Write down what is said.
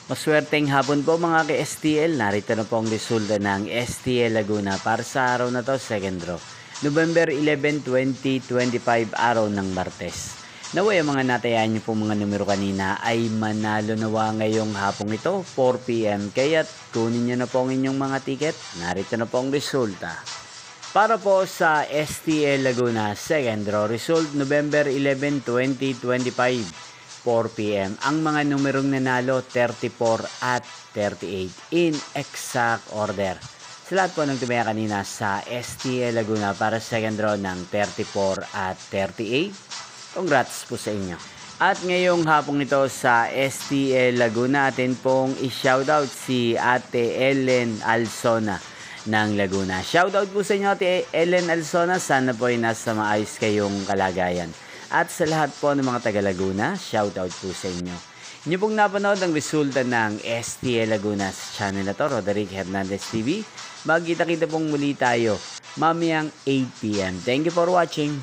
Maswerteng hapon po mga ka-STL. Narito na po ang resulta ng STL Laguna para sa araw na to, second draw. November 11, 2025, araw ng Martes. Naway ang mga natayaan niyo po mga numero kanina ay manalo nawa ngayong hapong ito, 4 PM. Kaya't kunin niyo na po ang inyong mga ticket. Narito na po ang resulta. Para po sa STL Laguna, second draw result, November 11, 2025. 4 PM. Ang mga numerong nanalo, 34 at 38 in exact order. Sa lahat po ng tumaya kanina sa STL Laguna para sa second draw ng 34 at 38. Congrats po sa inyo. At ngayong hapong ito sa STL Laguna, atin pong i-shoutout si Ate Ellen Alsona ng Laguna. Shoutout po sa inyo Ate Ellen Alsona. Sana po ay nasa maayos kayong kalagayan. At sa lahat po ng mga taga Laguna, shoutout po sa inyo. Inyo pong napanood ang resulta ng STL Laguna sa channel na to, Roderick Hernandez TV. Magkita-kita pong muli tayo mamayang 8 PM. Thank you for watching.